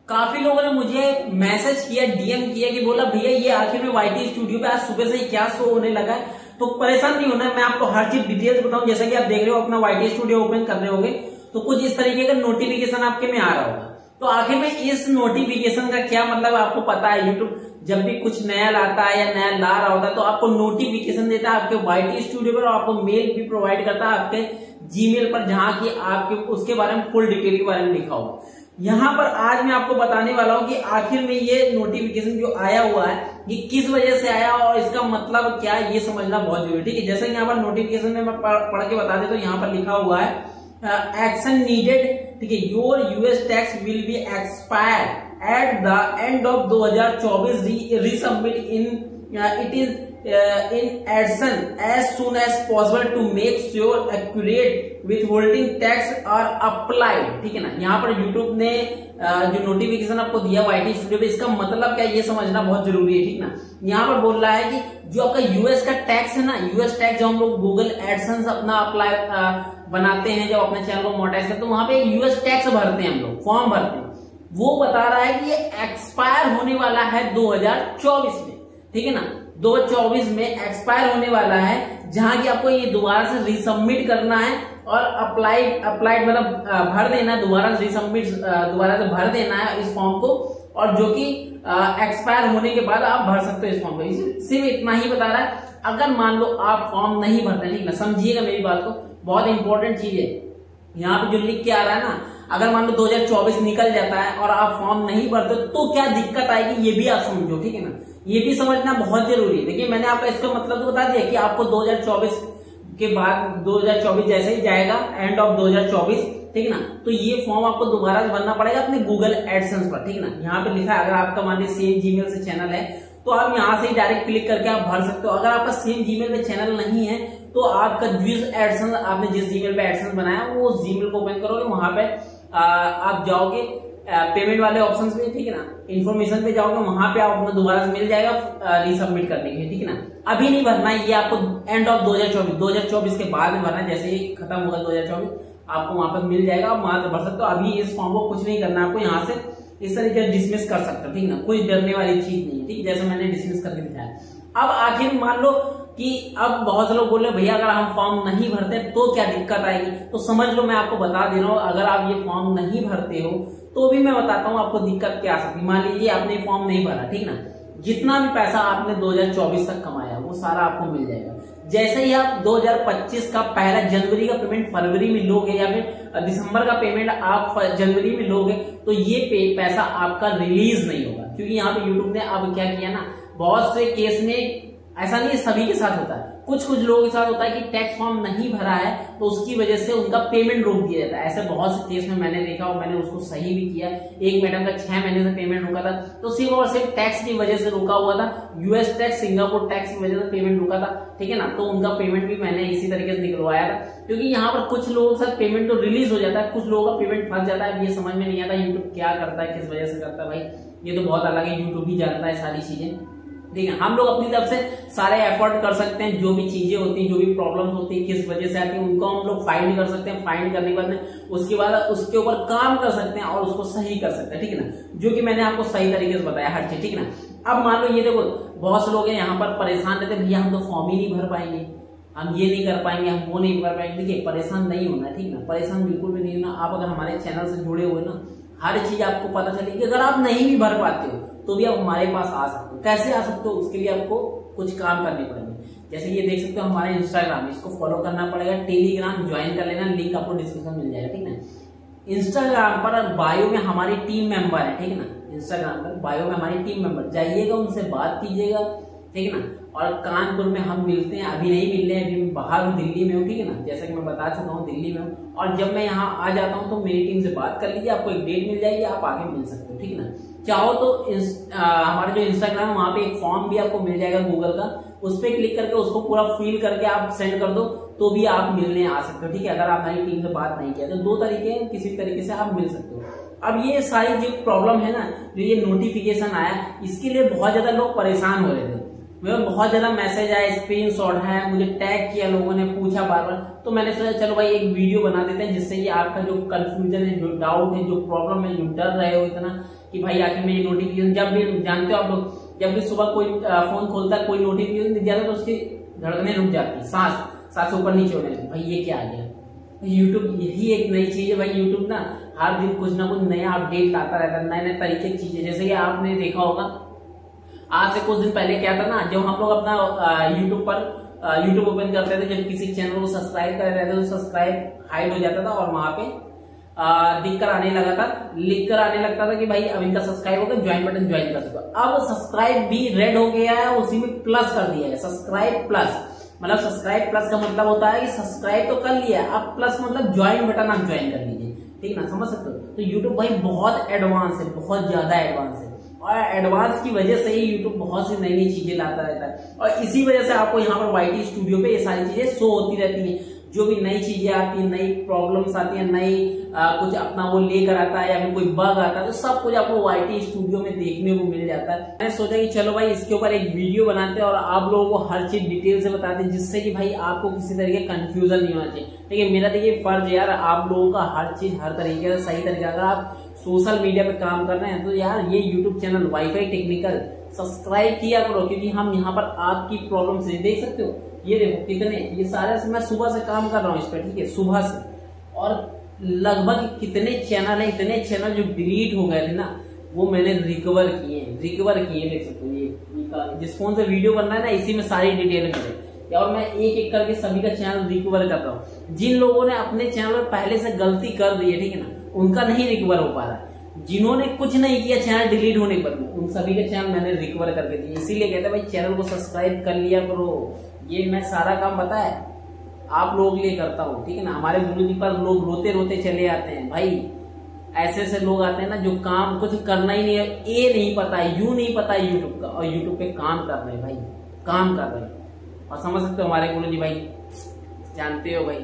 काफी लोगों ने मुझे मैसेज किया, डीएम किया कि बोला भैया ये आखिर में वाईटी स्टूडियो पे आज सुबह से क्या शो होने लगा है। तो परेशान नहीं होना, मैं आपको हर चीज डिटेल्स बताऊं। जैसा कि आप देख रहे हो अपना वाईटी स्टूडियो ओपन कर रहे होगे तो कुछ इस तरीके का नोटिफिकेशन आपके में आ रहा होगा। तो आखिर में इस नोटिफिकेशन का क्या मतलब आपको पता है? यूट्यूब जब भी कुछ नया लाता है या नया ला रहा होता है तो आपको नोटिफिकेशन देता है आपके वाईटी स्टूडियो पर, और आपको मेल भी प्रोवाइड करता है आपके जीमेल पर, जहां की आपके उसके बारे में फुल डिटेल के बारे में लिखा होगा। यहाँ पर आज मैं आपको बताने वाला हूँ कि आखिर में ये नोटिफिकेशन जो आया हुआ है ये किस वजह से आया और इसका मतलब क्या है, ये समझना बहुत जरूरी है। ठीक है, जैसे यहाँ पर नोटिफिकेशन में मैं पढ़ के बता दे तो यहाँ पर लिखा हुआ है एक्शन नीडेड। ठीक है, your US tax will be expire at the end of 2024, resubmit in it is in addition as soon as possible to make sure accurate withholding tax are applied। ठीक है ना, यहाँ पर YouTube ने जो notification आपको दिया वाईटी स्टूडियो पे, इसका मतलब क्या ये समझना बहुत जरूरी है। ठीक ना, यहाँ पर बोल रहा है कि जो आपका यूएस का टैक्स है ना, यूएस टैक्स जो हम लोग गूगल एडसेंस अपना अप्लाई बनाते हैं जब अपने चैनल को मोनेटाइज करते हैं तो वहां पे यूएस टैक्स भरते हैं, हम लोग फॉर्म भरते हैं। वो बता रहा है कि ये एक्सपायर होने वाला है 2024 में। ठीक है ना, 2024 में एक्सपायर होने वाला है, जहां की आपको ये दोबारा से रीसबमिट करना है और अप्लाइड मतलब भर देना है, दोबारा से रीसबमिट दोबारा से भर देना है इस फॉर्म को, और जो कि एक्सपायर होने के बाद आप भर सकते हो इस फॉर्म को। सिर्फ इतना ही बता रहा है। अगर मान लो आप फॉर्म नहीं भरते, ठीक ना, समझिएगा मेरी बात को, बहुत इंपॉर्टेंट चीज है। यहाँ पे जो लिख के आ रहा है ना, अगर मान लो 2024 निकल जाता है और आप फॉर्म नहीं भरते तो क्या दिक्कत आएगी, ये भी आप समझो। ठीक है ना, ये भी समझना बहुत जरूरी है। देखिए मैंने आपका इसका मतलब तो बता दिया कि आपको 2024 के बाद 2024 जैसे ही जाएगा एंड ऑफ 2024, ठीक है ना, तो ये फॉर्म आपको दोबारा भरना पड़ेगा अपने गूगल एडसेंस पर। ठीक है ना, यहाँ पे लिखा है अगर आपका मान लीजिए सेम जीमेल से चैनल है तो आप यहाँ से ही डायरेक्ट क्लिक करके आप भर सकते हो। अगर आपका सेम जीमेल पे चैनल नहीं है तो आपका जिस एडसेंस आपने जिस जीमेल पे एडसेंस बनाया वो जीमेल को ओपन करोगे, वहां पे आप जाओगे पेमेंट वाले ऑप्शन पे, ठीक है ना, इन्फॉर्मेशन पे जाओगे, वहां पे आप दोबारा से मिल जाएगा रीसबमिट करने के लिए। ठीक है ना, अभी नहीं भरना है, ये आपको एंड ऑफ 2024 के बाद में भरना है। जैसे ही खत्म होगा 2024 आपको वहां पर मिल जाएगा, आप वहां से भर सकते हो। अभी इस फॉर्म को कुछ नहीं करना है आपको, यहाँ से इस तरीके से डिसमिस कर सकते हो। ठीक ना, कोई डरने वाली चीज नहीं है। ठीक, जैसे मैंने डिसमिस करके दिखाया। अब आखिर मान लो कि अब बहुत से लोग बोल रहे भैया अगर हम फॉर्म नहीं भरते तो क्या दिक्कत आएगी, तो समझ लो मैं आपको बता दे रहा हूँ, अगर आप ये फॉर्म नहीं भरते हो तो भी मैं बताता हूँ आपको दिक्कत क्या आ सकती है। मान लीजिए आपने फॉर्म नहीं भरा, ठीक ना, जितना भी पैसा आपने 2024 तक कमाया वो सारा आपको मिल जाएगा। जैसे ही आप 2025 का पहला जनवरी का पेमेंट फरवरी में लोगे या फिर दिसंबर का पेमेंट आप जनवरी में लोगे तो ये पैसा आपका रिलीज नहीं होगा, क्योंकि यहाँ पे यूट्यूब ने अब क्या किया ना, बहुत से केस में ऐसा नहीं है सभी के साथ होता है, कुछ लोगों के साथ होता है कि टैक्स फॉर्म नहीं भरा है तो उसकी वजह से उनका पेमेंट रोक दिया जाता है। ऐसे बहुत से केस में मैंने देखा और मैंने उसको सही भी किया। एक मैडम का 6 महीने से पेमेंट रुका था, तो सिर्फ और सिर्फ टैक्स की वजह से रुका हुआ था, यूएस टैक्स सिंगापुर टैक्स की वजह से पेमेंट रुका था। ठीक है ना, तो उनका पेमेंट भी मैंने इसी तरीके से निकलवाया था, क्योंकि यहाँ पर कुछ लोगों के साथ पेमेंट तो रिलीज हो जाता है, कुछ लोगों का पेमेंट फंस जाता है। ये समझ में नहीं आता यूट्यूब क्या करता है, किस वजह से करता है, भाई ये तो बहुत अलग है, यूट्यूब ही जानता है सारी चीजें। ठीक है, हम लोग अपनी तरफ से सारे एफर्ट कर सकते हैं, जो भी चीजें होती हैं, जो भी प्रॉब्लम्स होती है, किस वजह से आती है, उनको हम लोग फाइंड कर सकते हैं। फाइंड करने के बाद उसके बाद उसके ऊपर काम कर सकते हैं और उसको सही कर सकते हैं। ठीक है ना, जो कि मैंने आपको सही तरीके से बताया हर चीज। ठीक है ना, अब मान लो ये देखो बहुत से लोग हैं यहाँ पर परेशान रहते हैं, भैया हम तो फॉर्म ही नहीं भर पाएंगे, हम ये नहीं कर पाएंगे, हम वो नहीं कर पाएंगे। देखिए परेशान नहीं होना, ठीक ना, परेशान बिल्कुल भी नहीं होना। आप अगर हमारे चैनल से जुड़े हुए ना, हर चीज आपको पता चलेगी। अगर आप नहीं भी भर पाते हो तो भी आप हमारे पास आ सकते हो। कैसे आ सकते हो, उसके लिए आपको कुछ काम करने पड़ेंगे। जैसे ये देख सकते हो हमारे इंस्टाग्राम, इसको फॉलो करना पड़ेगा, टेलीग्राम ज्वाइन कर लेना, लिंक आपको डिस्क्रिप्शन मिल जाएगा। ठीक ना, इंस्टाग्राम पर बायो में हमारी टीम मेंबर है, ठीक है ना, इंस्टाग्राम पर बायो में हमारी टीम मेंबर, जाइएगा उनसे बात कीजिएगा। ठीक है ना, और कानपुर में हम मिलते हैं, अभी नहीं मिल रहे हैं, अभी मैं बाहर हूँ, दिल्ली में हूँ। ठीक है ना, जैसा कि मैं बता चुका हूँ दिल्ली में हूँ, और जब मैं यहाँ आ जाता हूँ तो मेरी टीम से बात कर लीजिए, आपको एक डेट मिल जाएगी, आप आके मिल सकते हो। ठीक है ना, चाहो तो हमारे जो इंस्टाग्राम है वहां पे एक फॉर्म भी आपको मिल जाएगा गूगल का, उस पर क्लिक करके उसको पूरा फिल करके आप सेंड कर दो तो भी आप मिलने आ सकते हो। ठीक है, अगर आप हमारी टीम से बात नहीं किया तो 2 तरीके हैं, किसी तरीके से आप मिल सकते हो। अब ये सारी जो प्रॉब्लम है ना, जो ये नोटिफिकेशन आया, इसके लिए बहुत ज्यादा लोग परेशान हो रहे थे, मेरे बहुत ज्यादा मैसेज आया, स्क्रीनशॉट है, मुझे टैग किया, लोगों ने पूछा बार बार, तो मैंने सोचा चलो भाई एक वीडियो बना देते हैं जिससे कि आपका जो कंफ्यूजन है, जो डाउट है, जो प्रॉब्लम है, जो डर रहे हो इतना कि भाई आखिर में ये नोटिफिकेशन, जब भी जानते हो आप लोग, जब भी सुबह कोई फोन खोलता है, कोई नोटिफिकेशन दिख जाता है तो उसकी धड़कने रुक जाती है, सांस ऊपर नीचे होने लगती, भाई ये क्या आ गया। यूट्यूब यही एक नई चीज है भाई। यूट्यूब ना हर दिन कुछ ना कुछ नया अपडेट लाता रहता है, नए नए तरीके की चीजें। जैसे कि आपने देखा होगा आज से कुछ दिन पहले क्या था ना, जब हम लोग अपना यूट्यूब पर यूट्यूब ओपन करते थे, जब किसी चैनल को सब्सक्राइब कर रहे थे तो सब्सक्राइब हाइड हो जाता था और वहां पे लिख कर आने लगता था कि भाई अब इनका सब्सक्राइब होगा, ज्वाइन बटन ज्वाइन कर सकते हो। अब सब्सक्राइब भी रेड हो गया है, उसी में प्लस कर दिया है, सब्सक्राइब प्लस। मतलब सब्सक्राइब प्लस का मतलब होता है कि सब्सक्राइब तो कर लिया, अब प्लस मतलब ज्वाइन बटन आप ज्वाइन कर लीजिए, ठीक ना, समझ सकते हो। तो यूट्यूब भाई बहुत एडवांस है, बहुत ज्यादा एडवांस है, और एडवांस की वजह से ही यूट्यूब बहुत सी नई नई चीजें लाता रहता है, और इसी वजह से आपको यहाँ पर YT स्टूडियो पे ये सारी चीजें शो होती रहती हैं। जो भी नई चीजें आती है, नई प्रॉब्लम्स आती है, नई कुछ अपना वो लेकर आता है या फिर कोई बग आता है, तो सब कुछ आपको YT स्टूडियो में देखने को मिल जाता है। मैंने सोचा कि चलो भाई इसके ऊपर एक वीडियो बनाते हैं और आप लोगों को हर चीज डिटेल से बताते हैं, जिससे कि भाई आपको किसी तरीके कंफ्यूजन नहीं होना चाहिए। देखिए मेरा देखिए फर्ज यार आप लोगों का हर चीज हर तरीके से सही तरीके, अगर आप सोशल मीडिया पे काम कर रहे हैं तो यार ये YouTube channel wifi technical subscribe किया करो, क्योंकि हम यहाँ पर आपकी प्रॉब्लम से देख सकते हो। ये देखो कितने, ये सारे से मैं सुबह से काम कर रहा हूँ इस पर, ठीक है, सुबह से, और लगभग कितने चैनल है, इतने चैनल जो डिलीट हो गए थे ना वो मैंने रिकवर किए, देख सकते हो। ये जिस फोन से वीडियो बन रहा है ना इसी में सारी डिटेल मिले, और मैं एक एक करके सभी का चैनल रिकवर कर रहा हूँ। जिन लोगों ने अपने चैनल पर पहले से गलती कर दी है, ठीक है ना, उनका नहीं रिकवर हो पा रहा है। जिन्होंने कुछ नहीं किया चैनल डिलीट होने पर भी, उन सभी के चैनल मैंने रिकवर करके दिए। इसीलिए कहते हैं भाई चैनल को सब्सक्राइब कर लिया करो। ये मैं सारा काम पता है आप लोगों के लिए करता हूँ, ठीक है ना। हमारे गुरु जी पर लोग रोते रोते चले आते हैं भाई, ऐसे ऐसे लोग आते हैं ना जो काम कुछ करना ही नहीं है, ए नहीं पता है, यू नहीं पता है यूट्यूब का, और यूट्यूब पे काम कर रहे हैं भाई, काम कर रहे हैं। और समझ सकते हो हमारे गुरु जी भाई, जानते हो भाई,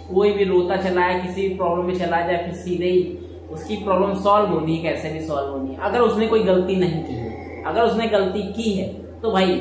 कोई भी रोता चला है, किसी प्रॉब्लम में चला जाए, फिर सीधे ही उसकी प्रॉब्लम सॉल्व होनी है, कैसे भी सॉल्व होनी है। अगर उसने कोई गलती नहीं की है, अगर उसने गलती की है तो भाई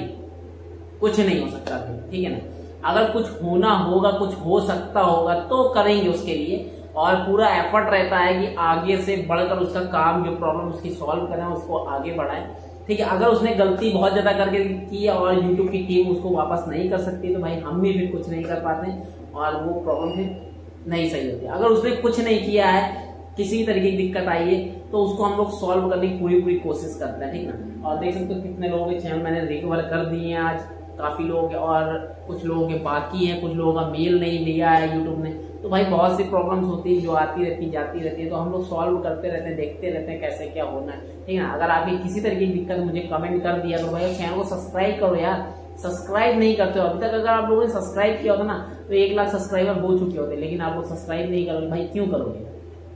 कुछ नहीं हो सकता, ठीक है ना। अगर कुछ होना होगा, कुछ हो सकता होगा तो करेंगे उसके लिए, और पूरा एफर्ट रहता है कि आगे से बढ़कर उसका काम, जो प्रॉब्लम उसकी सॉल्व करें, उसको आगे बढ़ाएं, ठीक है। अगर उसने गलती बहुत ज्यादा करके की और यूट्यूब की टीम उसको वापस नहीं कर सकती तो भाई हम भी फिर कुछ नहीं कर पाते और वो प्रॉब्लम फिर नहीं सही होती। अगर उसने कुछ नहीं किया है, किसी भी तरीके की दिक्कत आई है, तो उसको हम लोग सॉल्व करने की पूरी कोशिश करते हैं, ठीक ना। और देख सकते हो कितने लोगों के चैनल मैंने रिकवर कर दिए हैं आज, काफी लोग, और कुछ लोगों के बाकी हैं, कुछ लोगों का मेल नहीं लिया है यूट्यूब ने। तो भाई बहुत सी प्रॉब्लम्स होती है जो आती रहती जाती रहती है, तो हम लोग सॉल्व करते रहते हैं, देखते रहते हैं कैसे क्या होना है, ठीक है ना। अगर आपकी किसी तरीके की दिक्कत मुझे कमेंट कर दिया तो भाई चैनल को सब्सक्राइब करो यार। सब्सक्राइब नहीं करते हो अभी तक, अगर आप लोगों ने सब्सक्राइब किया होता ना तो 1 लाख सब्सक्राइबर हो चुके होते, लेकिन आप लोग सब्सक्राइब नहीं करोगे भाई, क्यों करोगे,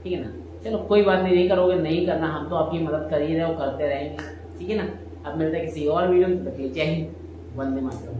ठीक है ना। चलो कोई बात नहीं करोगे, नहीं करना, हम तो आपकी मदद कर ही रहे हो, करते रहेंगे, ठीक है ना। अब मिलते हैं किसी और वीडियो में, तक के लिए जय हिंद, वंदे मातरम।